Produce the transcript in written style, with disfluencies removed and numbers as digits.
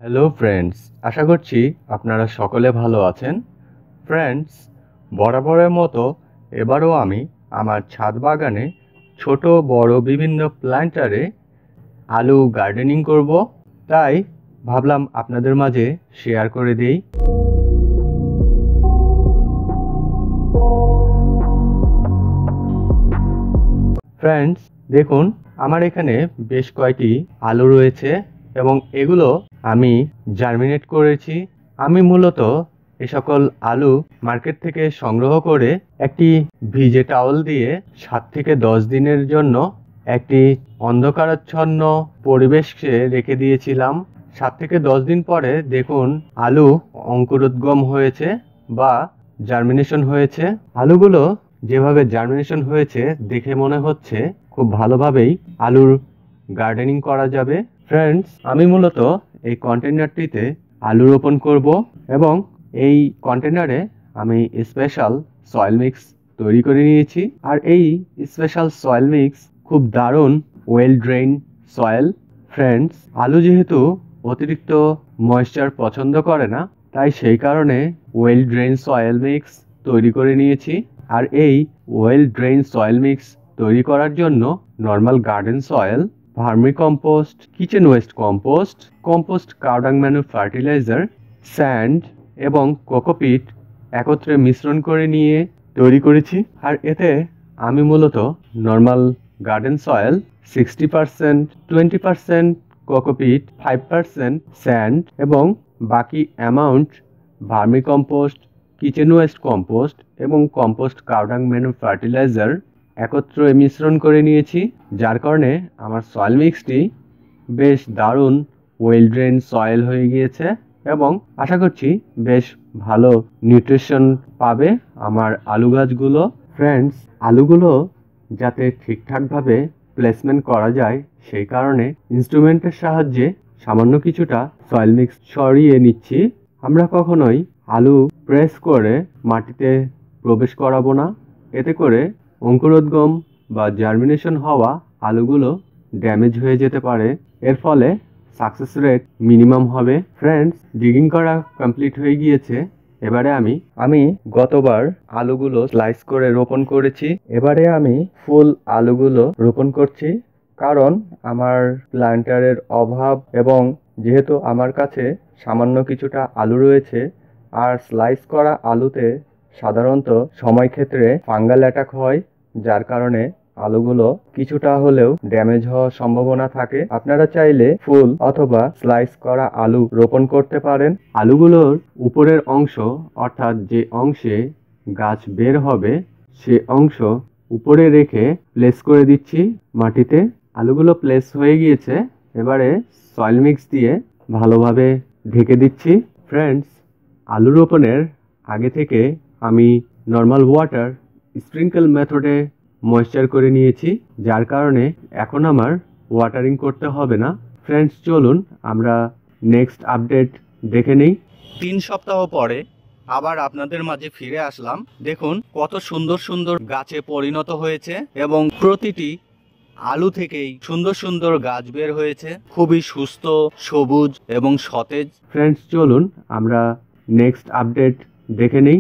Hello friends, আশা করছি আপনারা সকলে ভালো আছেন। ফ্রেন্ডস, বরাবরের মতো এবারও আমি আমার ছাদ বাগানে ছোট বড় বিভিন্ন প্ল্যান্টারে আলু গার্ডেনিং করব, তাই ভাবলাম আপনাদের মাঝে শেয়ার করে দেই। ফ্রেন্ডস, দেখুন আমার এখানে বেশ কয়েকটি আলু রয়েছে এবং এগুলো আমি জার্মিনেট করেছি। আমি মূলত এ সকল আলু মার্কেট থেকে সংগ্রহ করে একটি ভিজে টাওয়াল দিয়ে 7 থেকে 10 দিনের জন্য একটি অন্ধকারাচ্ছন্ন পরিবেশে রেখে দিয়েছিলাম। 7 থেকে 10 দিন পরে দেখুন আলু অঙ্কুরোদ্গম হয়েছে বা জার্মিনেশন হয়েছে। আলুগুলো যেভাবে জার্মিনেশন হয়েছে দেখে মনে হচ্ছে খুব ভালোভাবেই আলুর গার্ডেনিং করা যাবে। ফ্রেন্ডস, আমি মূলত এই কন্টেনারটিতে আলু রোপণ করব এবং এই কন্টেনারে আমি স্পেশাল সয়েল মিক্স তৈরি করে নিয়েছি। আর এই স্পেশাল সয়েল মিক্স খুব দারুণ ওয়েল ড্রেন সয়েল। ফ্রেন্ডস, আলু যেহেতু অতিরিক্ত ময়েশ্চার পছন্দ করে না, তাই সেই কারণে ওয়েল ড্রেন সয়েল মিক্স তৈরি করে নিয়েছি। আর এই ওয়েল ড্রেন সয়েল মিক্স তৈরি করার জন্য normal garden soil, vermicompost, kitchen waste compost, compost cow dung manure fertiliser, sand এবং কোকোপিট একত্রে মিশ্রণ করে নিয়ে তৈরি করেছি। আর এতে আমি মূলত normal garden soil 60%, 20% cocopeat, 5% sand এবং বাকি amount vermicompost, kitchen waste compost এবং কম্পোস্ট কাউডাং ম্যানুর ফার্টিলাইজার একত্রে মিশ্রণ করে নিয়েছি, যার কারণে আমার সয়েল মিক্সটি বেশ দারুণ ওয়েল ড্রেন সয়েল হয়ে গিয়েছে এবং আশা করছি বেশ ভালো নিউট্রিশন পাবে আমার আলু গাছগুলো। ফ্রেন্ডস, আলুগুলো যাতে ঠিকঠাকভাবে প্লেসমেন্ট করা যায় সেই কারণে ইনস্ট্রুমেন্টের সাহায্যে সামান্য কিছুটা সয়েল মিক্স সরিয়ে নিচ্ছি। আমরা কখনোই আলু প্রেস করে মাটিতে প্রবেশ করাবো না, এতে করে অঙ্কুরোদ্গম বা জার্মিনেশন হওয়া আলুগুলো ড্যামেজ হয়ে যেতে পারে। এর ফলে সাকসেস রেট মিনিমাম হবে। ফ্রেন্ডস, ডিগিং করা কমপ্লিট হয়ে গিয়েছে। এবারে আমি গতবার আলুগুলো স্লাইস করে রোপণ করেছি, এবারে আমি ফুল আলুগুলো রোপণ করছি, কারণ আমার প্ল্যান্টারের অভাব এবং যেহেতু আমার কাছে সামান্য কিছুটা আলু রয়েছে আর স্লাইস করা আলুতে সাধারণত সময় ক্ষেত্রে ফাঙ্গাল অ্যাটাক হয়, যার কারণে আলুগুলো কিছুটা হলেও ড্যামেজ হওয়ার সম্ভাবনা থাকে। আপনারা চাইলে ফুল অথবা স্লাইস করা আলু রোপণ করতে পারেন। আলুগুলোর উপরের অংশ অর্থাৎ যে অংশে গাছ বের হবে সে অংশ উপরে রেখে প্লেস করে দিচ্ছি মাটিতে। আলুগুলো প্লেস হয়ে গিয়েছে, এবারে সয়েল মিক্স দিয়ে ভালোভাবে ঢেকে দিচ্ছি। ফ্রেন্ডস, আলু রোপণের আগে থেকে আমি নর্মাল ওয়াটার স্প্রিঙ্কেল মেথডে ময়েশ্চার করে নিয়েছি, যার কারণে এখন আমার ওয়াটারিং করতে হবে না। ফ্রেন্ডস, চলুন আমরা নেক্সট আপডেট দেখে নেই। 3 সপ্তাহ পরে আবার আপনাদের মাঝে ফিরে আসলাম। দেখুন কত সুন্দর সুন্দর গাছে পরিণত হয়েছে এবং প্রতিটি আলু থেকেই সুন্দর সুন্দর গাছ বের হয়েছে, খুবই সুস্থ, সবুজ এবং সতেজ। ফ্রেন্ডস, চলুন আমরা নেক্সট আপডেট দেখে নেই।